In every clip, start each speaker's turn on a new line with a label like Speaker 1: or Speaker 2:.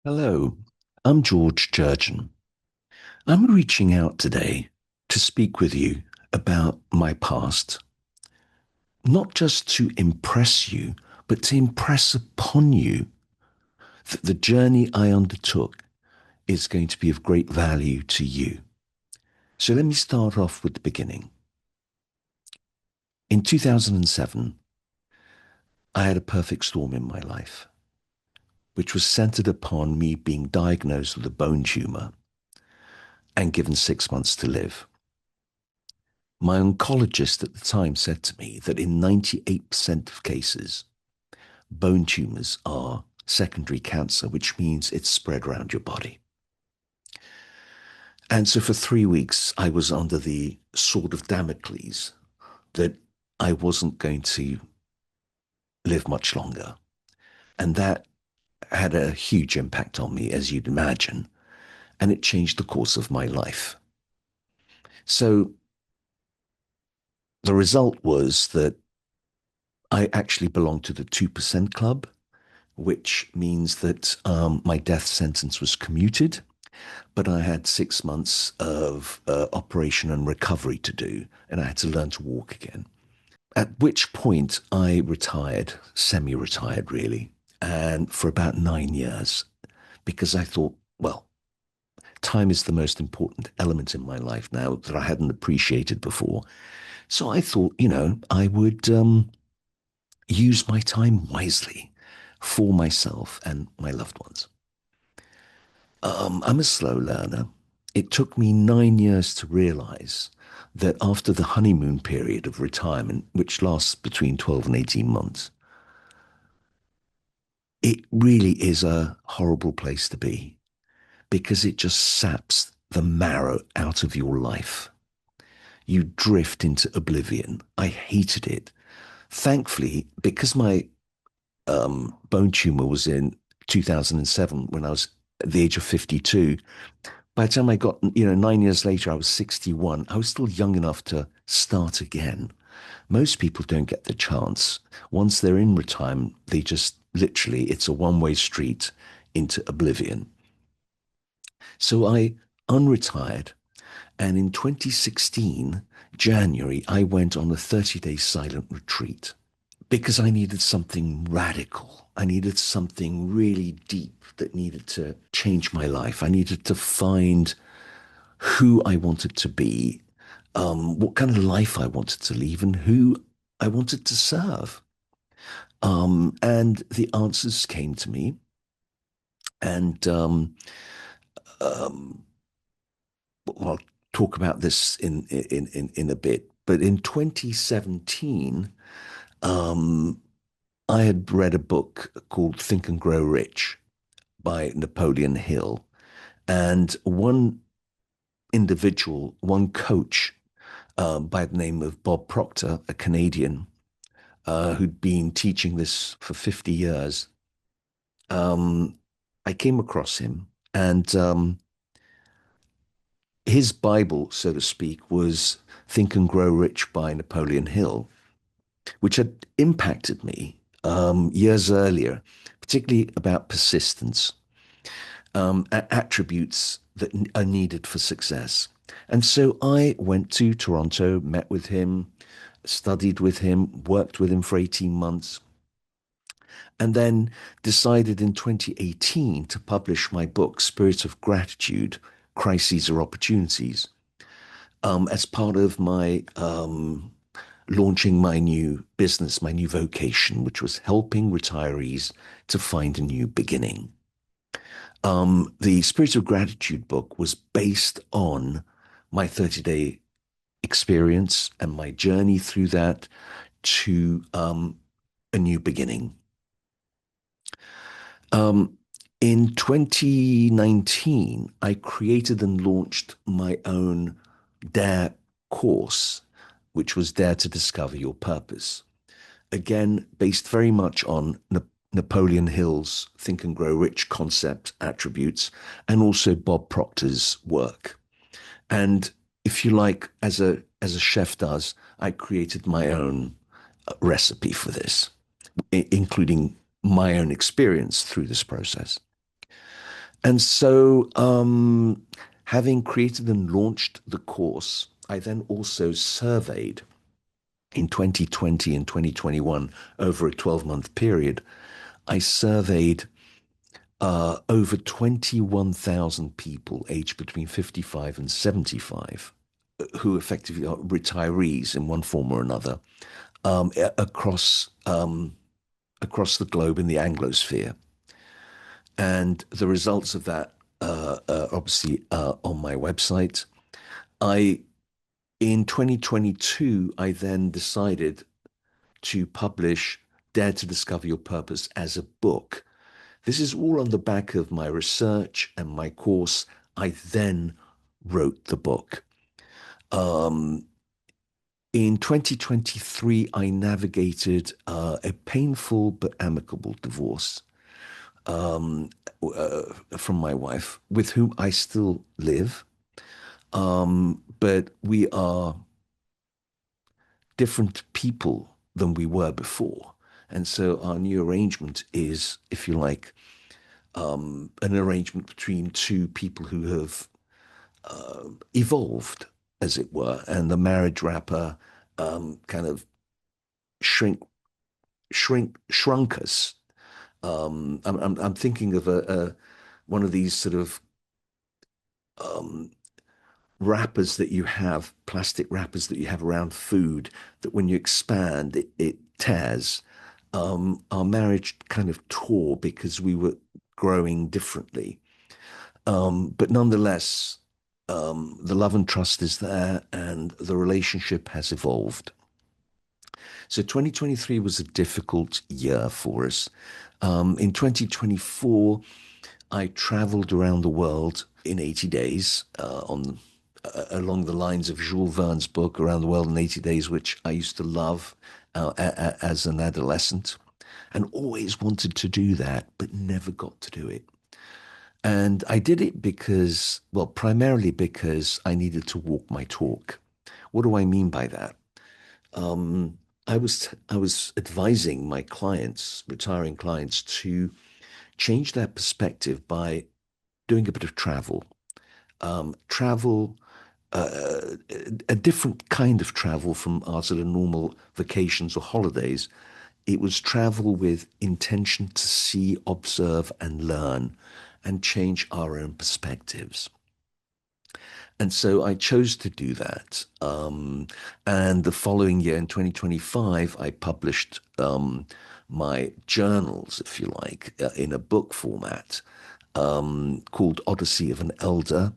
Speaker 1: Hello, I'm Jerjian. I'm reaching out today to speak with you about my past, not just to impress you, but to impress upon you that the journey I undertook is going to be of great value to you. So let me start off with the beginning. In 2007, I had a perfect storm in my life, which was centered upon me being diagnosed with a bone tumor and given 6 months to live. My oncologist at the time said to me that in 98% of cases, bone tumors are secondary cancer, which means it's spread around your body. And so for 3 weeks, I was under the sword of Damocles that I wasn't going to live much longer. And that had a huge impact on me, as you'd imagine. And it changed the course of my life. So the result was that I actually belonged to the 2% club, which means that my death sentence was commuted, but I had 6 months of operation and recovery to do, and I had to learn to walk again. At which point I retired, semi retired really, and for about 9 years, because I thought, well, time is the most important element in my life now that I hadn't appreciated before. So I thought, I would use my time wisely for myself and my loved ones. I'm a slow learner. It took me 9 years to realize that after the honeymoon period of retirement, which lasts between 12 and 18 months, it really is a horrible place to be because it just saps the marrow out of your life. You drift into oblivion. I hated it. Thankfully, because my bone tumor was in 2007 when I was at the age of 52, by the time I got, 9 years later, I was 61. I was still young enough to start again. Most people don't get the chance. Once they're in retirement, they just literally, it's a one-way street into oblivion. So I unretired. And in 2016, January, I went on a 30-day silent retreat because I needed something radical. I needed something really deep that needed to change my life. I needed to find who I wanted to be, what kind of life I wanted to live, and who I wanted to serve. And the answers came to me. And um, I'll talk about this in a bit. But in 2017, um, I had read a book called Think and Grow Rich by Napoleon Hill. And one individual, one coach by the name of Bob Proctor, a Canadian, who'd been teaching this for 50 years. Um, I came across him, and his Bible, so to speak, was Think and Grow Rich by Napoleon Hill, which had impacted me years earlier, particularly about persistence, attributes that are needed for success. And so I went to Toronto, met with him, studied with him, worked with him for 18 months, and then decided in 2018 to publish my book, Spirit of Gratitude, Crises or Opportunities, as part of my launching my new business, my new vocation, which was helping retirees to find a new beginning. The Spirit of Gratitude book was based on my 30-day experience and my journey through that to a new beginning. Um, in 2019, I created and launched my own Dare course, which was Dare to Discover Your Purpose. Again, based very much on Napoleon Hill's Think and Grow Rich concept attributes, and also Bob Proctor's work. And if you like, as a chef does, I created my own recipe for this, including my own experience through this process. And so, having created and launched the course, I then also surveyed in 2020 and 2021 over a 12-month period. I surveyed over 21,000 people aged between 55 and 75 who effectively are retirees in one form or another across the globe in the Anglosphere. And the results of that obviously on my website. I In 2022, I then decided to publish Dare to Discover Your Purpose as a book. This is all on the back of my research and my course. I then wrote the book. Um, in 2023, I navigated a painful but amicable divorce um, from my wife, with whom I still live. But we are different people than we were before. And so our new arrangement is, if you like, an arrangement between two people who have evolved, as it were, and the marriage wrapper kind of shrink, shrunk us. I'm thinking of a one of these sort of um, wrappers that you have, plastic wrappers that you have around food, that when you expand, it tears. Our marriage kind of tore because we were growing differently. But nonetheless, the love and trust is there and the relationship has evolved. So 2023 was a difficult year for us. In 2024, I traveled around the world in 80 days on along the lines of Jules Verne's book Around the World in 80 Days, which I used to love as an adolescent and always wanted to do that, but never got to do it. And I did it because, well, primarily because I needed to walk my talk. What do I mean by that? Um, I was advising my clients, retiring clients, to change their perspective by doing a bit of travel. Travel, a different kind of travel from our sort of normal vacations or holidays. It was travel with intention to see, observe, and learn and change our own perspectives. And so I chose to do that. And the following year, in 2025, I published my journals, if you like, in a book format called Odyssey of an Elder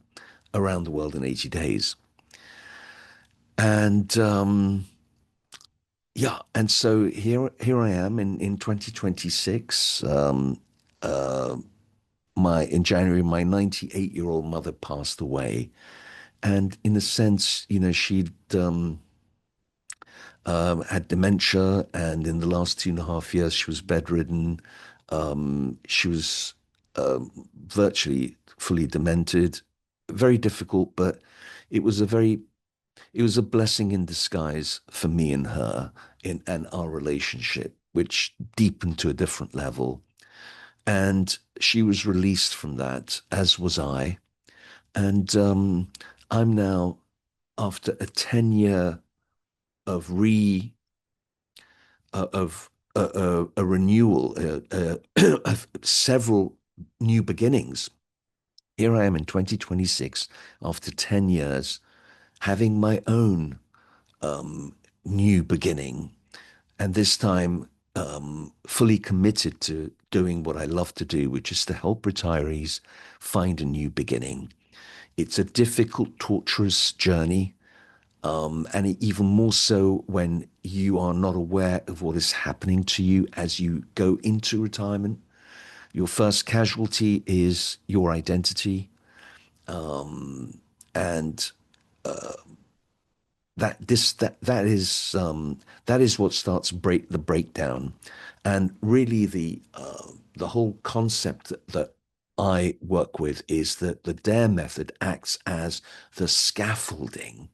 Speaker 1: Around the World in 80 Days. And yeah, and so here I am in 2026. Uh, in January, my 98-year-old mother passed away. And in a sense, she'd had dementia, and in the last 2.5 years, she was bedridden. She was virtually fully demented. Very difficult, but it was a very it was a blessing in disguise for me and her in and our relationship, which deepened to a different level. And she was released from that, as was I. And I'm now, after a 10-year of re of a renewal of several new beginnings. Here I am in 2026, after 10 years, having my own new beginning, and this time fully committed to doing what I love to do, which is to help retirees find a new beginning. It's a difficult, torturous journey. And even more so when you are not aware of what is happening to you as you go into retirement. Your first casualty is your identity, and that is what starts break the breakdown, and really the whole concept that I work with is that the DARE method acts as the scaffolding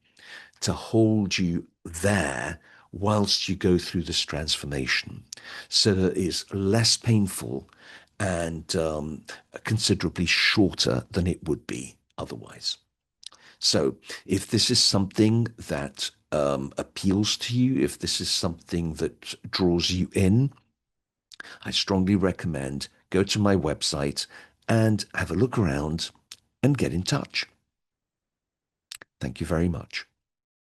Speaker 1: to hold you there whilst you go through this transformation so that it's less painful and considerably shorter than it would be otherwise. So, if this is something that appeals to you, if this is something that draws you in, I strongly recommend go to my website and have a look around and get in touch. Thank you very much.